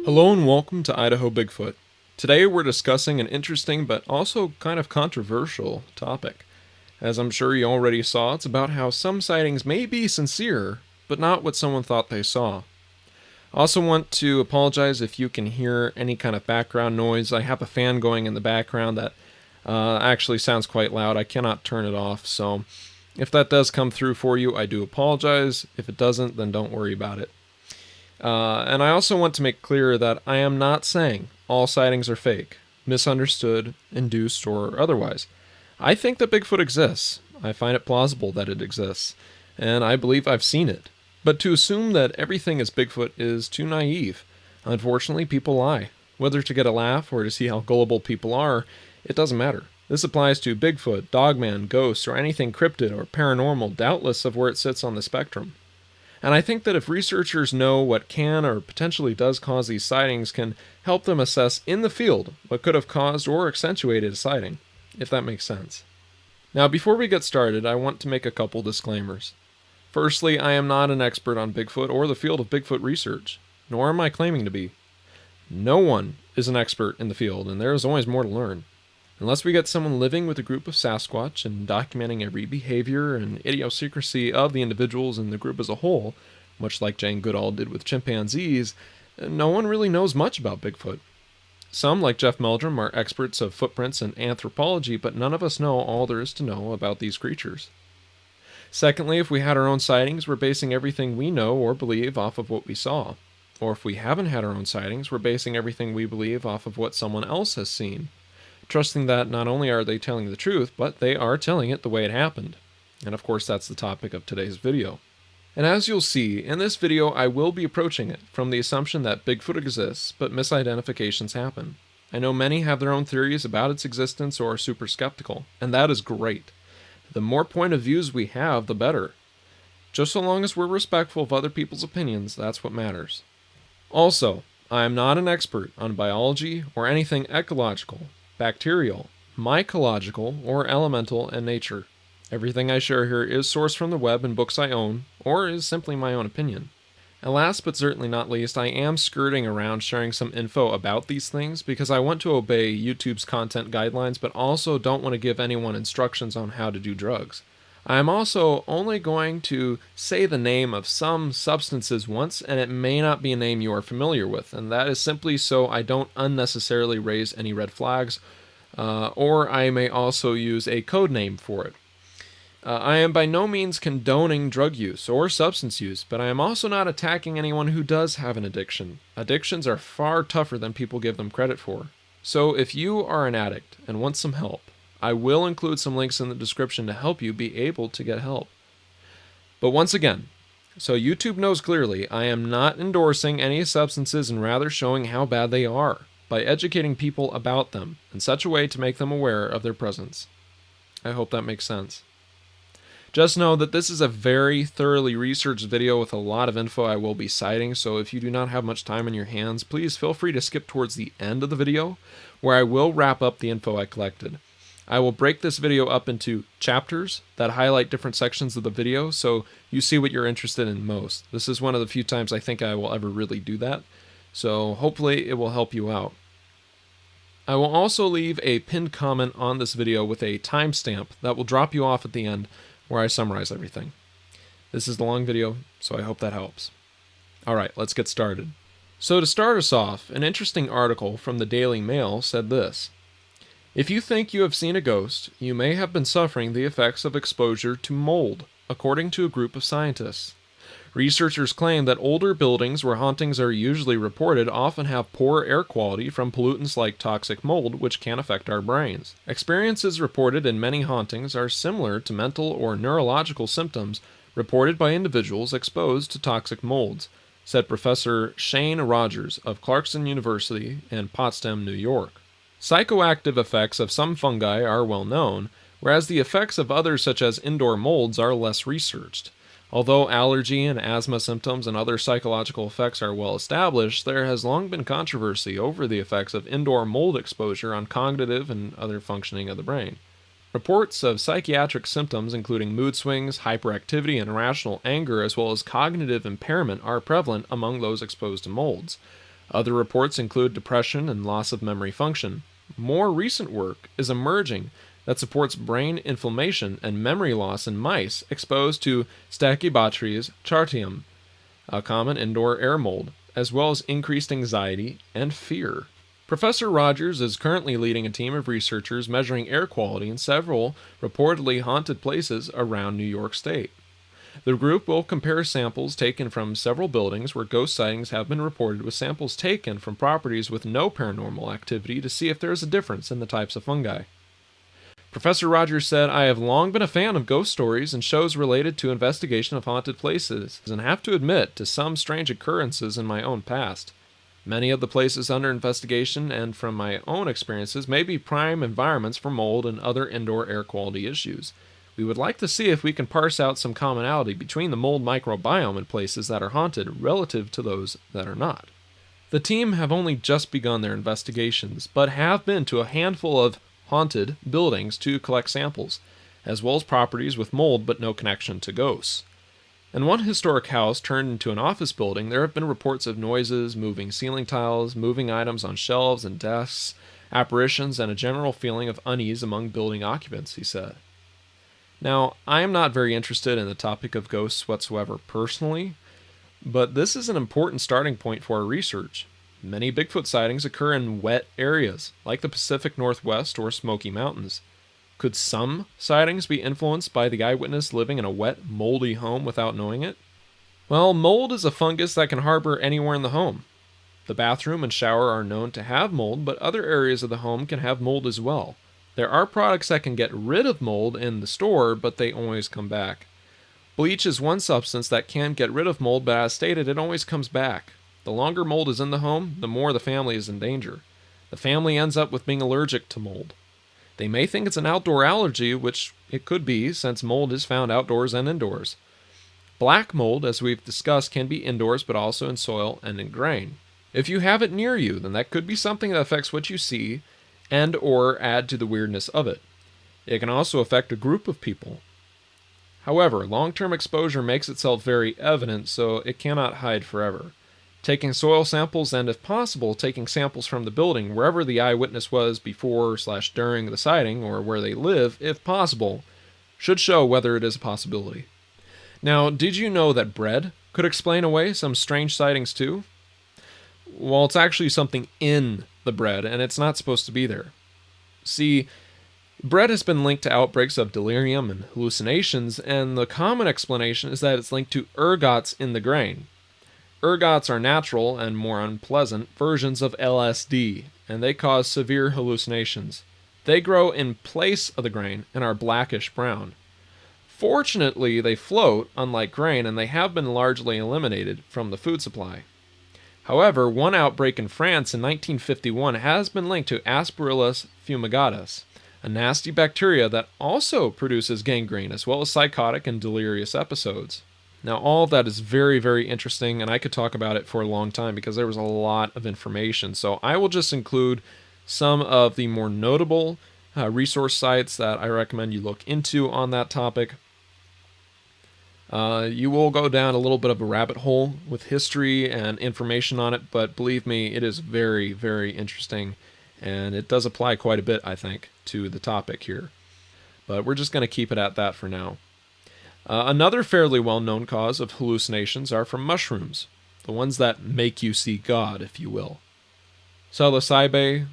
Hello and welcome to Idaho Bigfoot. Today we're discussing an interesting but also kind of controversial topic. As I'm sure you already saw, it's about how some sightings may be sincere, but not what someone thought they saw. I also want to apologize if you can hear any kind of background noise. I have a fan going in the background that actually sounds quite loud. I cannot turn it off, so if that does come through for you, I do apologize. If it doesn't, then don't worry about it. And I also want to make clear that I am not saying all sightings are fake, misunderstood, induced, or otherwise. I think that Bigfoot exists. I find it plausible that it exists, and I believe I've seen it. But to assume that everything is Bigfoot is too naive. Unfortunately, people lie. Whether to get a laugh or to see how gullible people are, it doesn't matter. This applies to Bigfoot, Dogman, ghosts, or anything cryptid or paranormal, doubtless of where it sits on the spectrum. And I think that if researchers know what can or potentially does cause these sightings, can help them assess in the field what could have caused or accentuated a sighting, if that makes sense. Now, before we get started, I want to make a couple disclaimers. Firstly, I am not an expert on Bigfoot or the field of Bigfoot research, nor am I claiming to be. No one is an expert in the field, and there is always more to learn. Unless we get someone living with a group of Sasquatch and documenting every behavior and idiosyncrasy of the individuals in the group as a whole, much like Jane Goodall did with chimpanzees, no one really knows much about Bigfoot. Some, like Jeff Meldrum, are experts of footprints and anthropology, but none of us know all there is to know about these creatures. Secondly, if we had our own sightings, we're basing everything we know or believe off of what we saw. Or if we haven't had our own sightings, we're basing everything we believe off of what someone else has seen, trusting that not only are they telling the truth, but they are telling it the way it happened. And of course, that's the topic of today's video. And as you'll see, in this video I will be approaching it from the assumption that Bigfoot exists, but misidentifications happen. I know many have their own theories about its existence or are super skeptical, and that is great. The more point of views we have, the better. Just so long as we're respectful of other people's opinions, that's what matters. Also, I am not an expert on biology or anything ecological, bacterial, mycological, or elemental in nature. Everything I share here is sourced from the web and books I own, or is simply my own opinion. And last but certainly not least, I am skirting around sharing some info about these things because I want to obey YouTube's content guidelines, but also don't want to give anyone instructions on how to do drugs. I am also only going to say the name of some substances once, and it may not be a name you are familiar with, and that is simply so I don't unnecessarily raise any red flags, or I may also use a code name for it. I am by no means condoning drug use or substance use, but I am also not attacking anyone who does have an addiction. Addictions are far tougher than people give them credit for. So if you are an addict and want some help, I will include some links in the description to help you be able to get help. But once again, so YouTube knows clearly, I am not endorsing any substances and rather showing how bad they are by educating people about them in such a way to make them aware of their presence. I hope that makes sense. Just know that this is a very thoroughly researched video with a lot of info I will be citing, so if you do not have much time in your hands, please feel free to skip towards the end of the video, where I will wrap up the info I collected. I will break this video up into chapters that highlight different sections of the video, so you see what you're interested in most. This is one of the few times I think I will ever really do that, so hopefully it will help you out. I will also leave a pinned comment on this video with a timestamp that will drop you off at the end, where I summarize everything. This is the long video, so I hope that helps. Alright, let's get started. So to start us off, an interesting article from the Daily Mail said this: if you think you have seen a ghost, you may have been suffering the effects of exposure to mold, according to a group of scientists. Researchers claim that older buildings where hauntings are usually reported often have poor air quality from pollutants like toxic mold, which can affect our brains. Experiences reported in many hauntings are similar to mental or neurological symptoms reported by individuals exposed to toxic molds, said Professor Shane Rogers of Clarkson University in Potsdam, New York. Psychoactive effects of some fungi are well known, whereas the effects of others such as indoor molds are less researched. Although allergy and asthma symptoms and other psychological effects are well established, there has long been controversy over the effects of indoor mold exposure on cognitive and other functioning of the brain. Reports of psychiatric symptoms, including mood swings, hyperactivity, and irrational anger, as well as cognitive impairment, are prevalent among those exposed to molds. Other reports include depression and loss of memory function. More recent work is emerging that supports brain inflammation and memory loss in mice exposed to Stachybotrys chartium, a common indoor air mold, as well as increased anxiety and fear. Professor Rogers is currently leading a team of researchers measuring air quality in several reportedly haunted places around New York State. The group will compare samples taken from several buildings where ghost sightings have been reported with samples taken from properties with no paranormal activity to see if there is a difference in the types of fungi. Professor Rogers said, "I have long been a fan of ghost stories and shows related to investigation of haunted places, and have to admit to some strange occurrences in my own past. Many of the places under investigation and from my own experiences may be prime environments for mold and other indoor air quality issues. We would like to see if we can parse out some commonality between the mold microbiome in places that are haunted relative to those that are not." The team have only just begun their investigations, but have been to a handful of haunted buildings to collect samples, as well as properties with mold but no connection to ghosts. In one historic house turned into an office building, there have been reports of noises, moving ceiling tiles, moving items on shelves and desks, apparitions, and a general feeling of unease among building occupants, he said. Now, I am not very interested in the topic of ghosts whatsoever personally, but this is an important starting point for our research. Many Bigfoot sightings occur in wet areas, like the Pacific Northwest or Smoky Mountains. Could some sightings be influenced by the eyewitness living in a wet, moldy home without knowing it? Well, mold is a fungus that can harbor anywhere in the home. The bathroom and shower are known to have mold, but other areas of the home can have mold as well. There are products that can get rid of mold in the store, but they always come back. Bleach is one substance that can get rid of mold, but as stated, it always comes back. The longer mold is in the home, the more the family is in danger. The family ends up with being allergic to mold. They may think it's an outdoor allergy, which it could be, since mold is found outdoors and indoors. Black mold, as we've discussed, can be indoors, but also in soil and in grain. If you have it near you, then that could be something that affects what you see and or add to the weirdness of it. It can also affect a group of people. However, long-term exposure makes itself very evident, so it cannot hide forever. Taking soil samples and, if possible, taking samples from the building wherever the eyewitness was before/during the sighting, or where they live, if possible, should show whether it is a possibility. Now, did you know that bread could explain away some strange sightings too? Well, it's actually something in the bread, and it's not supposed to be there. See, bread has been linked to outbreaks of delirium and hallucinations, and the common explanation is that it's linked to ergots in the grain. Ergots are natural and more unpleasant versions of LSD, and they cause severe hallucinations. They grow in place of the grain and are blackish brown. Fortunately, they float, unlike grain, and they have been largely eliminated from the food supply. However, one outbreak in France in 1951 has been linked to Aspergillus fumigatus, a nasty bacteria that also produces gangrene as well as psychotic and delirious episodes. Now, all of that is very, very interesting, and I could talk about it for a long time because there was a lot of information. So I will just include some of the more notable resource sites that I recommend you look into on that topic. You will go down a little bit of a rabbit hole with history and information on it, but believe me, it is very, very interesting, and it does apply quite a bit, I think, to the topic here. But we're just going to keep it at that for now. Another fairly well-known cause of hallucinations are from mushrooms, the ones that make you see God, if you will. Psilocybe,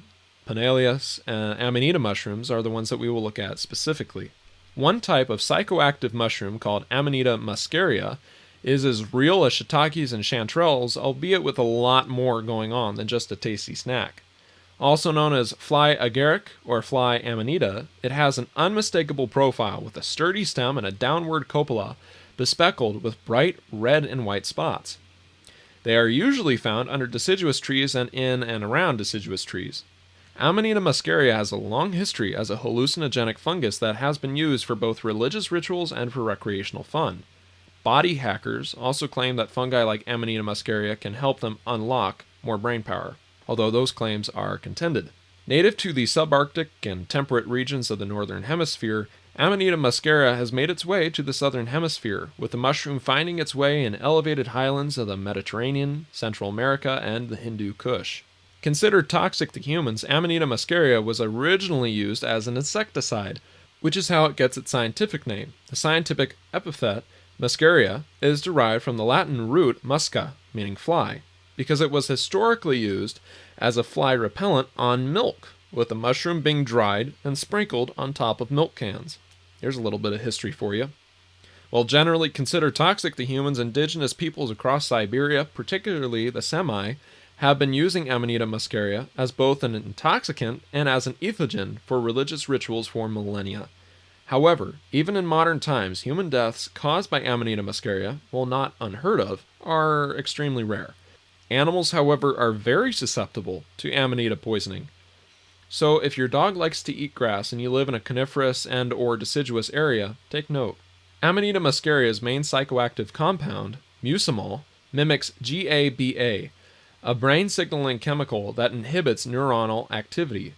Pinellius, and Amanita mushrooms are the ones that we will look at specifically. One type of psychoactive mushroom called Amanita muscaria is as real as shiitakes and chanterelles, albeit with a lot more going on than just a tasty snack. Also known as fly agaric or fly amanita, it has an unmistakable profile with a sturdy stem and a downward cupola bespeckled with bright red and white spots. They are usually found under deciduous trees and in and around deciduous trees. Amanita muscaria has a long history as a hallucinogenic fungus that has been used for both religious rituals and for recreational fun. Body hackers also claim that fungi like Amanita muscaria can help them unlock more brain power, although those claims are contended. Native to the subarctic and temperate regions of the northern hemisphere, Amanita muscaria has made its way to the southern hemisphere, with the mushroom finding its way in elevated highlands of the Mediterranean, Central America, and the Hindu Kush. Considered toxic to humans, Amanita muscaria was originally used as an insecticide, which is how it gets its scientific name. The scientific epithet, muscaria, is derived from the Latin root musca, meaning fly, because it was historically used as a fly repellent on milk, with the mushroom being dried and sprinkled on top of milk cans. Here's a little bit of history for you. While generally considered toxic to humans, indigenous peoples across Siberia, particularly the Semi, have been using Amanita muscaria as both an intoxicant and as an ethogen for religious rituals for millennia. However, even in modern times, human deaths caused by Amanita muscaria, while not unheard of, are extremely rare. Animals, however, are very susceptible to Amanita poisoning. So if your dog likes to eat grass and you live in a coniferous and or deciduous area, take note. Amanita muscaria's main psychoactive compound, mucimol, mimics GABA, a brain signaling chemical that inhibits neuronal activity,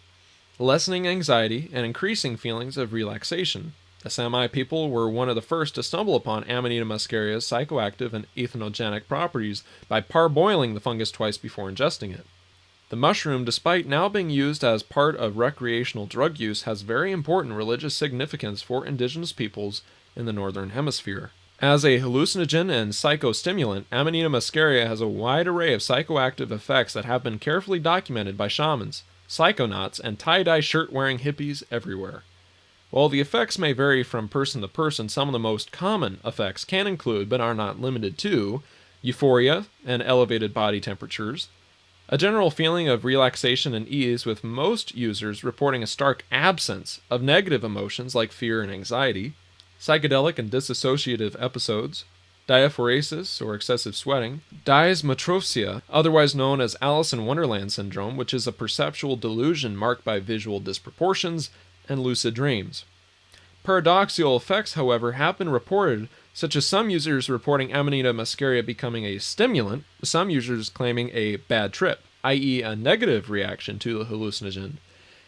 lessening anxiety and increasing feelings of relaxation. The Sami people were one of the first to stumble upon Amanita muscaria's psychoactive and ethanogenic properties by parboiling the fungus twice before ingesting it. The mushroom, despite now being used as part of recreational drug use, has very important religious significance for indigenous peoples in the northern hemisphere. As a hallucinogen and psychostimulant, Amanita muscaria has a wide array of psychoactive effects that have been carefully documented by shamans, psychonauts, and tie-dye shirt-wearing hippies everywhere. While the effects may vary from person to person, some of the most common effects can include, but are not limited to, euphoria and elevated body temperatures, a general feeling of relaxation and ease, with most users reporting a stark absence of negative emotions like fear and anxiety, psychedelic and dissociative episodes, diaphoresis or excessive sweating, dysmetrosia, otherwise known as Alice in Wonderland syndrome, which is a perceptual delusion marked by visual disproportions, and lucid dreams. Paradoxical effects, however, have been reported, such as some users reporting Amanita muscaria becoming a stimulant, with some users claiming a bad trip, i.e. a negative reaction to the hallucinogen,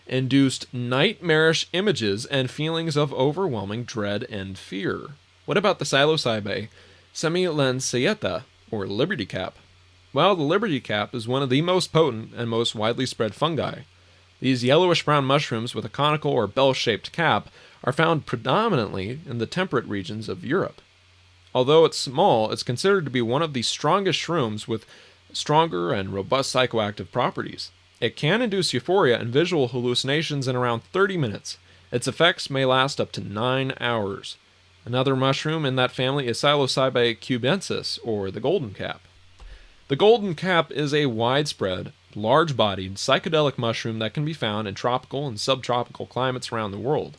induced nightmarish images and feelings of overwhelming dread and fear. What about the psilocybe semilensieta, or liberty cap? Well, the liberty cap is one of the most potent and most widely spread fungi. These yellowish-brown mushrooms with a conical or bell-shaped cap are found predominantly in the temperate regions of Europe. Although it's small, it's considered to be one of the strongest shrooms with stronger and robust psychoactive properties. It can induce euphoria and visual hallucinations in around 30 minutes. Its effects may last up to 9 hours. Another mushroom in that family is Psilocybe cubensis, or the golden cap. The golden cap is a widespread, large-bodied, psychedelic mushroom that can be found in tropical and subtropical climates around the world.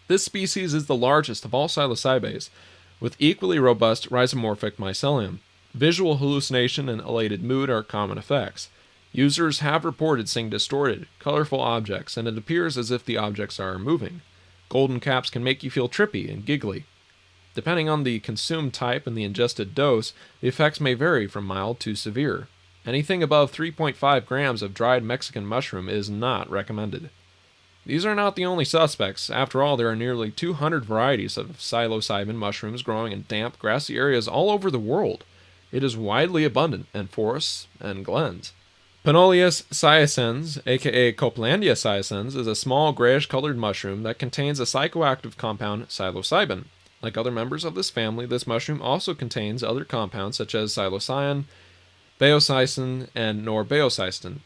This species is the largest of all psilocybes, with equally robust rhizomorphic mycelium. Visual hallucination and elated mood are common effects. Users have reported seeing distorted, colorful objects, and it appears as if the objects are moving. Golden caps can make you feel trippy and giggly. Depending on the consumed type and the ingested dose, the effects may vary from mild to severe. Anything above 3.5 grams of dried Mexican mushroom is not recommended. These are not the only suspects. After all, there are nearly 200 varieties of psilocybin mushrooms growing in damp, grassy areas all over the world. It is widely abundant in forests and glens. Panoleus sciescens, aka Copelandia sciescens, is a small grayish-colored mushroom that contains a psychoactive compound, psilocybin. Like other members of this family, this mushroom also contains other compounds such as psilocybin, baeocystin, and norbaeocystin.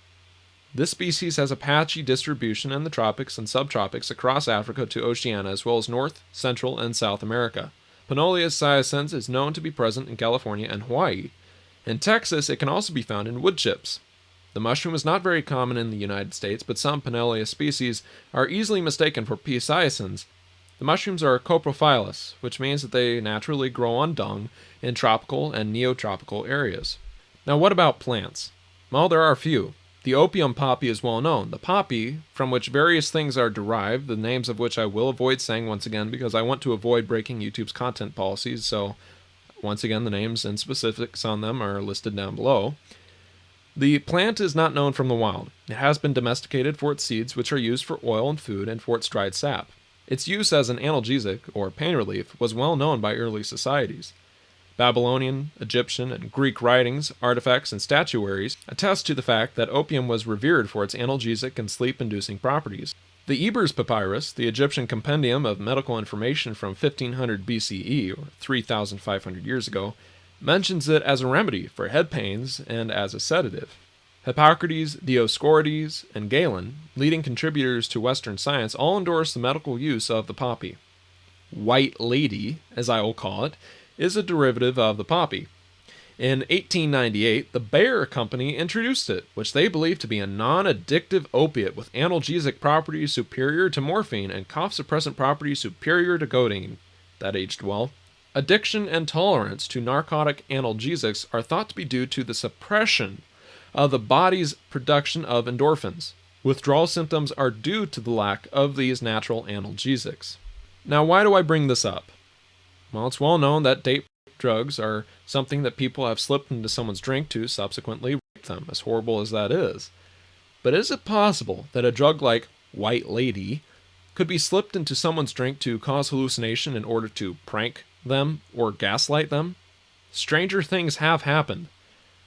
This species has a patchy distribution in the tropics and subtropics across Africa to Oceania, as well as North, Central, and South America. Panoleus sciescens is known to be present in California and Hawaii. In Texas, it can also be found in wood chips. The mushroom is not very common in the United States, but some Panoleus species are easily mistaken for P. sciescens. The mushrooms are coprophilous, which means that they naturally grow on dung in tropical and neotropical areas. Now, what about plants? Well, there are a few. The opium poppy is well known. The poppy, from which various things are derived, the names of which I will avoid saying once again because I want to avoid breaking YouTube's content policies, so once again the names and specifics on them are listed down below. The plant is not known from the wild. It has been domesticated for its seeds, which are used for oil and food, and for its dried sap. Its use as an analgesic, or pain relief, was well known by early societies. Babylonian, Egyptian, and Greek writings, artifacts, and statuaries attest to the fact that opium was revered for its analgesic and sleep-inducing properties. The Ebers Papyrus, the Egyptian compendium of medical information from 1500 BCE, or 3,500 years ago, mentions it as a remedy for head pains and as a sedative. Hippocrates, Dioscorides, and Galen, leading contributors to Western science, all endorse the medical use of the poppy. White Lady, as I will call it, is a derivative of the poppy. In 1898, the Bayer Company introduced it, which they believed to be a non-addictive opiate with analgesic properties superior to morphine and cough suppressant properties superior to codeine. That aged well. Addiction and tolerance to narcotic analgesics are thought to be due to the suppression of the body's production of endorphins. Withdrawal symptoms are due to the lack of these natural analgesics. Now, why do I bring this up? Well, it's well known that date drugs are something that people have slipped into someone's drink to subsequently rape them, as horrible as that is. But is it possible that a drug like White Lady could be slipped into someone's drink to cause hallucination in order to prank them or gaslight them? Stranger things have happened.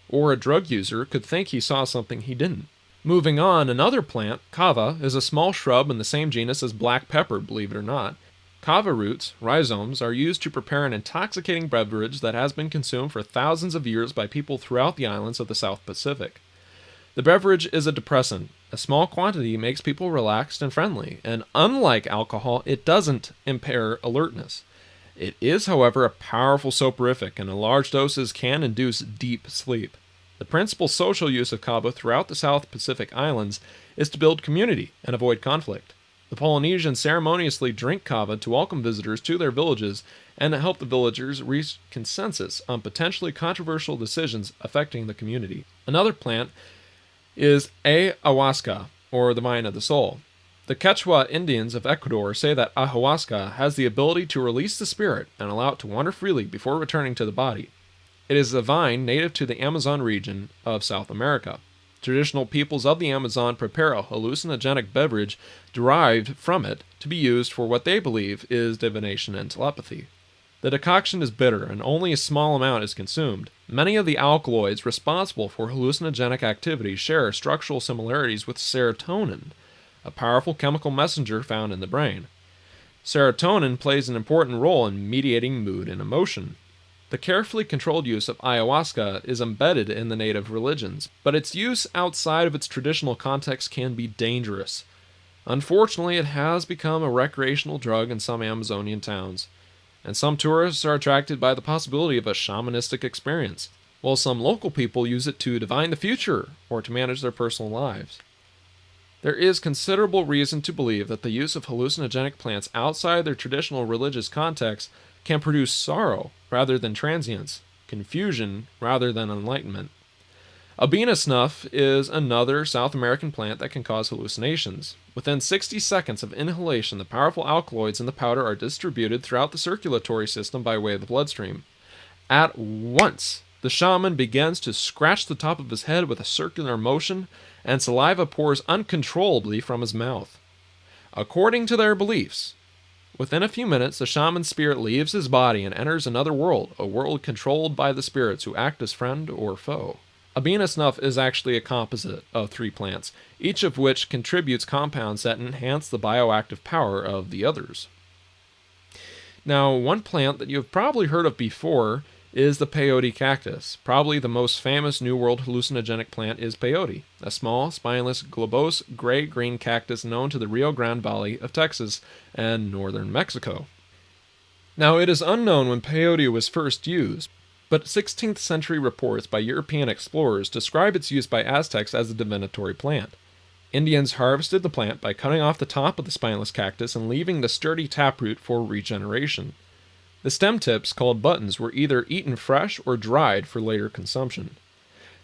Or a drug user could think he saw something he didn't. Moving on, another plant, Kava, is a small shrub in the same genus as black pepper, believe it or not. Kava roots, rhizomes, are used to prepare an intoxicating beverage that has been consumed for thousands of years by people throughout the islands of the South Pacific. The beverage is a depressant. A small quantity makes people relaxed and friendly, and unlike alcohol, it doesn't impair alertness. It is, however, a powerful soporific, and in large doses can induce deep sleep. The principal social use of kava throughout the South Pacific Islands is to build community and avoid conflict. The Polynesians ceremoniously drink kava to welcome visitors to their villages and to help the villagers reach consensus on potentially controversial decisions affecting the community. Another plant is ayahuasca, or the vine of the soul. The Quechua Indians of Ecuador say that ayahuasca has the ability to release the spirit and allow it to wander freely before returning to the body. It is a vine native to the Amazon region of South America. Traditional peoples of the Amazon prepare a hallucinogenic beverage derived from it to be used for what they believe is divination and telepathy. The decoction is bitter and only a small amount is consumed. Many of the alkaloids responsible for hallucinogenic activity share structural similarities with serotonin, a powerful chemical messenger found in the brain. Serotonin plays an important role in mediating mood and emotion. The carefully controlled use of ayahuasca is embedded in the native religions, but its use outside of its traditional context can be dangerous. Unfortunately, it has become a recreational drug in some Amazonian towns, and some tourists are attracted by the possibility of a shamanistic experience, while some local people use it to divine the future or to manage their personal lives. There is considerable reason to believe that the use of hallucinogenic plants outside their traditional religious context can produce sorrow rather than transience, confusion rather than enlightenment. Abena snuff is another South American plant that can cause hallucinations. Within 60 seconds of inhalation, the powerful alkaloids in the powder are distributed throughout the circulatory system by way of the bloodstream. At once, the shaman begins to scratch the top of his head with a circular motion, and saliva pours uncontrollably from his mouth. According to their beliefs, within a few minutes, the shaman's spirit leaves his body and enters another world, a world controlled by the spirits who act as friend or foe. Abena snuff is actually a composite of 3 plants, each of which contributes compounds that enhance the bioactive power of the others. Now, one plant that you've probably heard of before is the peyote cactus. Probably the most famous New World hallucinogenic plant is peyote, a small, spineless, globose, gray-green cactus known to the Rio Grande Valley of Texas and northern Mexico. Now, it is unknown when peyote was first used, but 16th century reports by European explorers describe its use by Aztecs as a divinatory plant. Indians harvested the plant by cutting off the top of the spineless cactus and leaving the sturdy taproot for regeneration. The stem tips, called buttons, were either eaten fresh or dried for later consumption.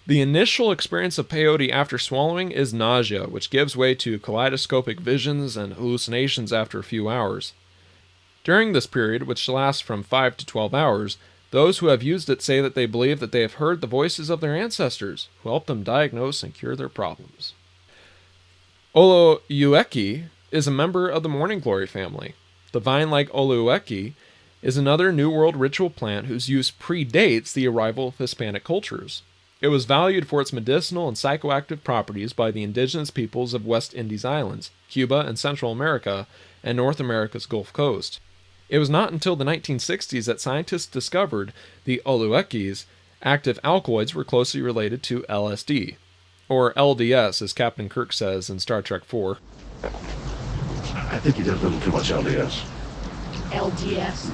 The initial experience of peyote after swallowing is nausea, which gives way to kaleidoscopic visions and hallucinations after a few hours. During this period, which lasts from 5 to 12 hours, Those who have used it say that they believe that they have heard the voices of their ancestors, who helped them diagnose and cure their problems. Oloyueki is a member of the morning glory family. The vine-like Oloyueki is another New World ritual plant whose use predates the arrival of Hispanic cultures. It was valued for its medicinal and psychoactive properties by the indigenous peoples of West Indies Islands, Cuba and Central America, and North America's Gulf Coast. It was not until the 1960s that scientists discovered the Oloyeki's active alkaloids were closely related to LSD, or LDS, as Captain Kirk says in Star Trek IV. I think he did a little too much LDS. LDS.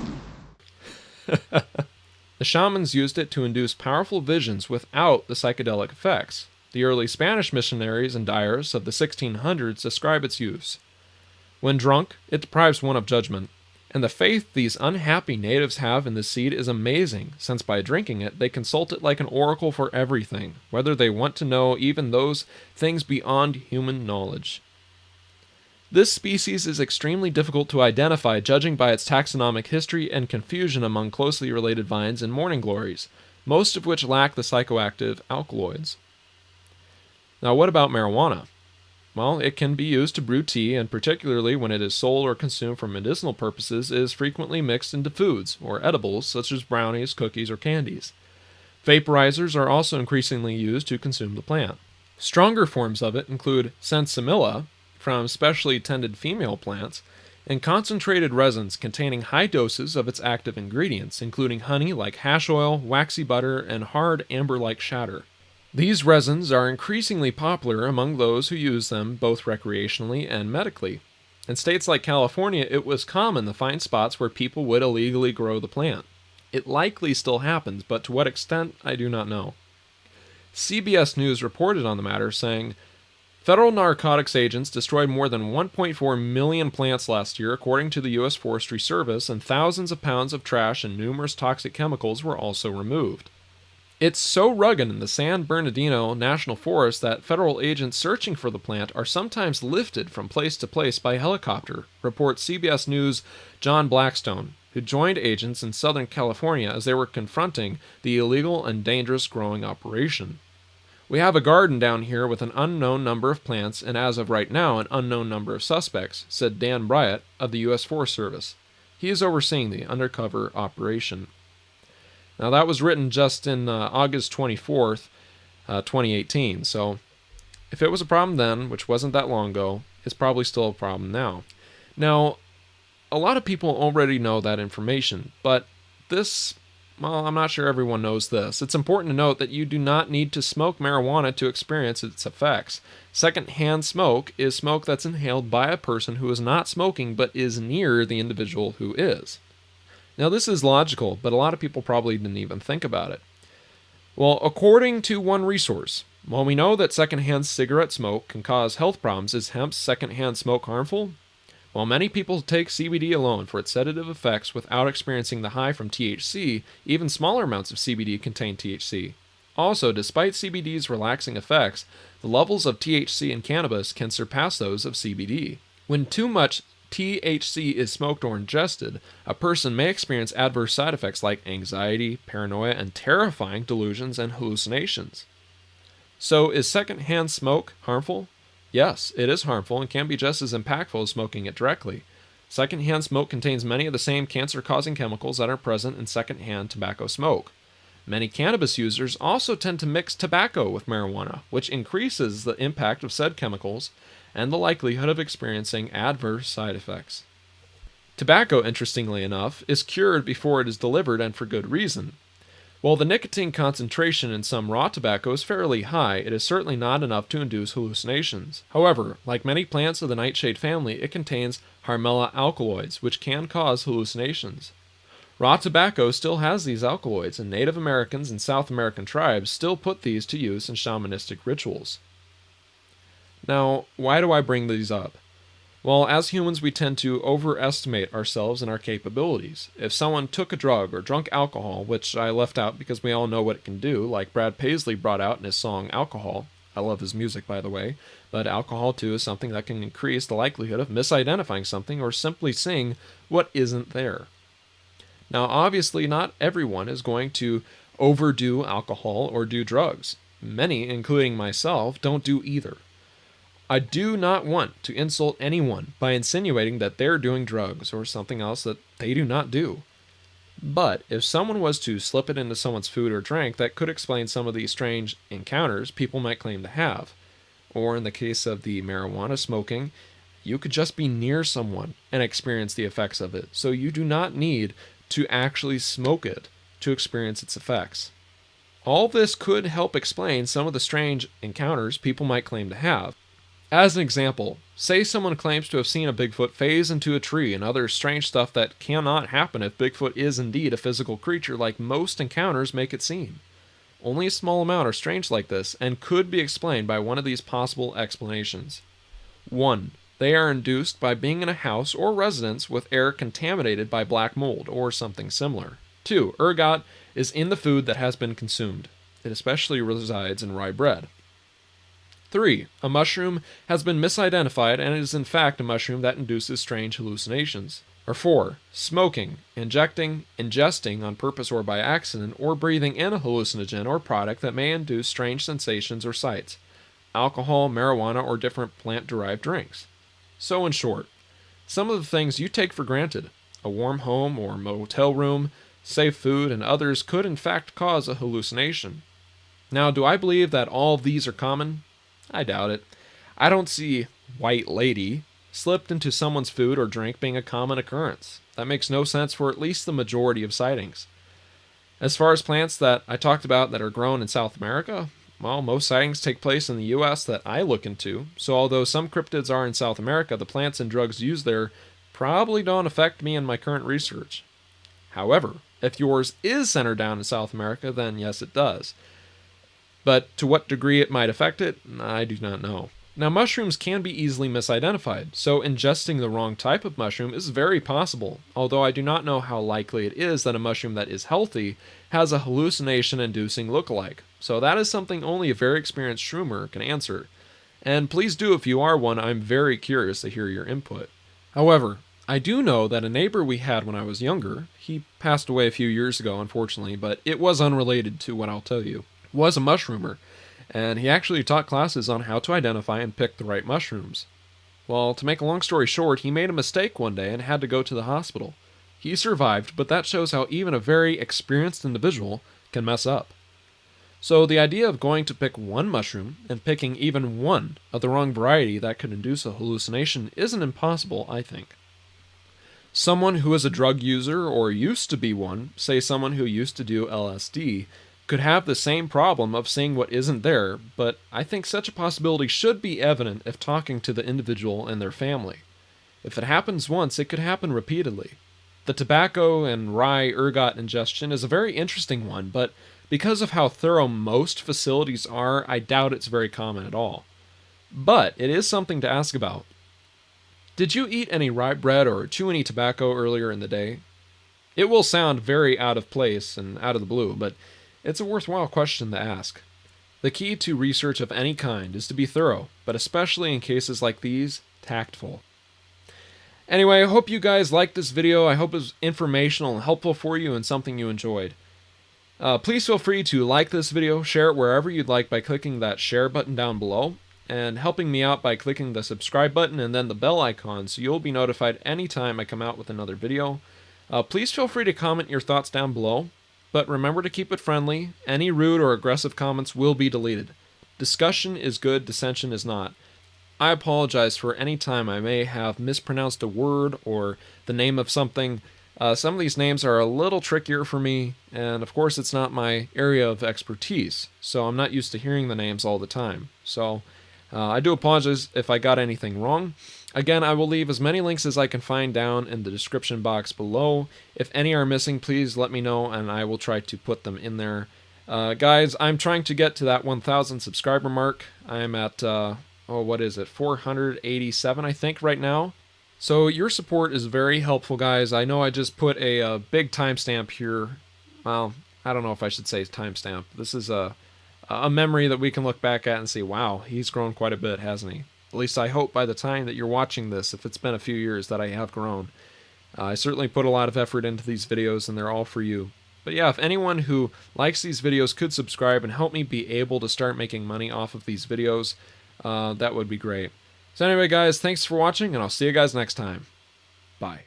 The shamans used it to induce powerful visions without the psychedelic effects. The early Spanish missionaries and dyers of the 1600s describe its use. When drunk, it deprives one of judgment, and the faith these unhappy natives have in the seed is amazing, since by drinking it, they consult it like an oracle for everything, whether they want to know even those things beyond human knowledge. This species is extremely difficult to identify, judging by its taxonomic history and confusion among closely related vines and morning glories, most of which lack the psychoactive alkaloids. Now, what about marijuana? Well, it can be used to brew tea, and particularly when it is sold or consumed for medicinal purposes, it is frequently mixed into foods, or edibles, such as brownies, cookies, or candies. Vaporizers are also increasingly used to consume the plant. Stronger forms of it include sensimilla, from specially tended female plants, and concentrated resins containing high doses of its active ingredients, including honey like hash oil, waxy butter, and hard amber-like shatter. These resins are increasingly popular among those who use them both recreationally and medically. In states like California, it was common to find spots where people would illegally grow the plant. It likely still happens, but to what extent, I do not know. CBS News reported on the matter, saying, federal narcotics agents destroyed more than 1.4 million plants last year, according to the U.S. Forestry Service, and thousands of pounds of trash and numerous toxic chemicals were also removed. It's so rugged in the San Bernardino National Forest that federal agents searching for the plant are sometimes lifted from place to place by helicopter, reports CBS News' John Blackstone, who joined agents in Southern California as they were confronting the illegal and dangerous growing operation. We have a garden down here with an unknown number of plants and as of right now an unknown number of suspects, said Dan Bryant of the U.S. Forest Service. He is overseeing the undercover operation. Now that was written just in August 24th, 2018, so if it was a problem then, which wasn't that long ago, it's probably still a problem now. Now, a lot of people already know that information, but this, well, I'm not sure everyone knows this. It's important to note that you do not need to smoke marijuana to experience its effects. Secondhand smoke is smoke that's inhaled by a person who is not smoking but is near the individual who is. Now, this is logical, but a lot of people probably didn't even think about it. Well, according to one resource, while we know that secondhand cigarette smoke can cause health problems, is hemp's secondhand smoke harmful? While many people take CBD alone for its sedative effects without experiencing the high from THC, even smaller amounts of CBD contain THC. Also, despite CBD's relaxing effects, the levels of THC in cannabis can surpass those of CBD. When too much THC is smoked or ingested, a person may experience adverse side effects like anxiety, paranoia, and terrifying delusions and hallucinations. So, is secondhand smoke harmful? Yes, it is harmful and can be just as impactful as smoking it directly. Secondhand smoke contains many of the same cancer-causing chemicals that are present in secondhand tobacco smoke. Many cannabis users also tend to mix tobacco with marijuana, which increases the impact of said chemicals and the likelihood of experiencing adverse side effects. Tobacco, interestingly enough, is cured before it is delivered and for good reason. While the nicotine concentration in some raw tobacco is fairly high, it is certainly not enough to induce hallucinations. However, like many plants of the nightshade family, it contains harmella alkaloids, which can cause hallucinations. Raw tobacco still has these alkaloids, and Native Americans and South American tribes still put these to use in shamanistic rituals. Now, why do I bring these up? Well, as humans, we tend to overestimate ourselves and our capabilities. If someone took a drug or drank alcohol, which I left out because we all know what it can do, like Brad Paisley brought out in his song Alcohol. I love his music, by the way, but alcohol, too, is something that can increase the likelihood of misidentifying something or simply seeing what isn't there. Now, obviously, not everyone is going to overdo alcohol or do drugs. Many, including myself, don't do either. I do not want to insult anyone by insinuating that they're doing drugs or something else that they do not do. But if someone was to slip it into someone's food or drink, that could explain some of these strange encounters people might claim to have. Or in the case of the marijuana smoking, you could just be near someone and experience the effects of it, so you do not need to actually smoke it to experience its effects. All this could help explain some of the strange encounters people might claim to have. As an example, say someone claims to have seen a Bigfoot phase into a tree and other strange stuff that cannot happen if Bigfoot is indeed a physical creature like most encounters make it seem. Only a small amount are strange like this and could be explained by one of these possible explanations. 1. They are induced by being in a house or residence with air contaminated by black mold or something similar. 2. Ergot is in the food that has been consumed. It especially resides in rye bread. 3. A mushroom has been misidentified and is in fact a mushroom that induces strange hallucinations. Or 4. Smoking, ingesting on purpose or by accident, or breathing in a hallucinogen or product that may induce strange sensations or sights. Alcohol, marijuana, or different plant-derived drinks. So in short, some of the things you take for granted, a warm home or motel room, safe food, and others could in fact cause a hallucination. Now, do I believe that all of these are common? I doubt it. I don't see white lady slipped into someone's food or drink being a common occurrence. That makes no sense for at least the majority of sightings. As far as plants that I talked about that are grown in South America, well, most sightings take place in the US that I look into, so although some cryptids are in South America, the plants and drugs used there probably don't affect me in my current research. However, if yours is centered down in South America, then yes, it does. But to what degree it might affect it, I do not know. Now, mushrooms can be easily misidentified, so ingesting the wrong type of mushroom is very possible, although I do not know how likely it is that a mushroom that is healthy has a hallucination-inducing lookalike. So that is something only a very experienced shroomer can answer. And please do if you are one, I'm very curious to hear your input. However, I do know that a neighbor we had when I was younger, he passed away a few years ago unfortunately, but it was unrelated to what I'll tell you, was a mushroomer, and he actually taught classes on how to identify and pick the right mushrooms. Well, to make a long story short, he made a mistake one day and had to go to the hospital. He survived, but that shows how even a very experienced individual can mess up. So the idea of going to pick one mushroom and picking even one of the wrong variety that could induce a hallucination isn't impossible, I think. Someone who is a drug user or used to be one, say someone who used to do LSD, could have the same problem of seeing what isn't there, but I think such a possibility should be evident if talking to the individual and their family. If it happens once, it could happen repeatedly. The tobacco and rye ergot ingestion is a very interesting one, but because of how thorough most facilities are, I doubt it's very common at all. But it is something to ask about. Did you eat any rye bread or chew any tobacco earlier in the day? It will sound very out of place and out of the blue, but it's a worthwhile question to ask. The key to research of any kind is to be thorough, but especially in cases like these, tactful. Anyway, I hope you guys liked this video. I hope it was informational and helpful for you and something you enjoyed. Please feel free to like this video, share it wherever you'd like by clicking that share button down below, and helping me out by clicking the subscribe button and then the bell icon so you'll be notified anytime I come out with another video. Please feel free to comment your thoughts down below. But remember to keep it friendly. Any rude or aggressive comments will be deleted. Discussion is good, dissension is not. I apologize for any time I may have mispronounced a word or the name of something. Some of these names are a little trickier for me, and of course it's not my area of expertise, so I'm not used to hearing the names all the time. So I do apologize if I got anything wrong. Again, I will leave as many links as I can find down in the description box below. If any are missing, please let me know and I will try to put them in there. Guys, I'm trying to get to that 1,000 subscriber mark. I'm at, 487 I think right now. So your support is very helpful, guys. I know I just put a big timestamp here. Well, I don't know if I should say timestamp. This is a memory that we can look back at and see, wow, he's grown quite a bit, hasn't he? At least I hope by the time that you're watching this, if it's been a few years, that I have grown. I certainly put a lot of effort into these videos, and they're all for you. But yeah, if anyone who likes these videos could subscribe and help me be able to start making money off of these videos, that would be great. So anyway, guys, thanks for watching, and I'll see you guys next time. Bye.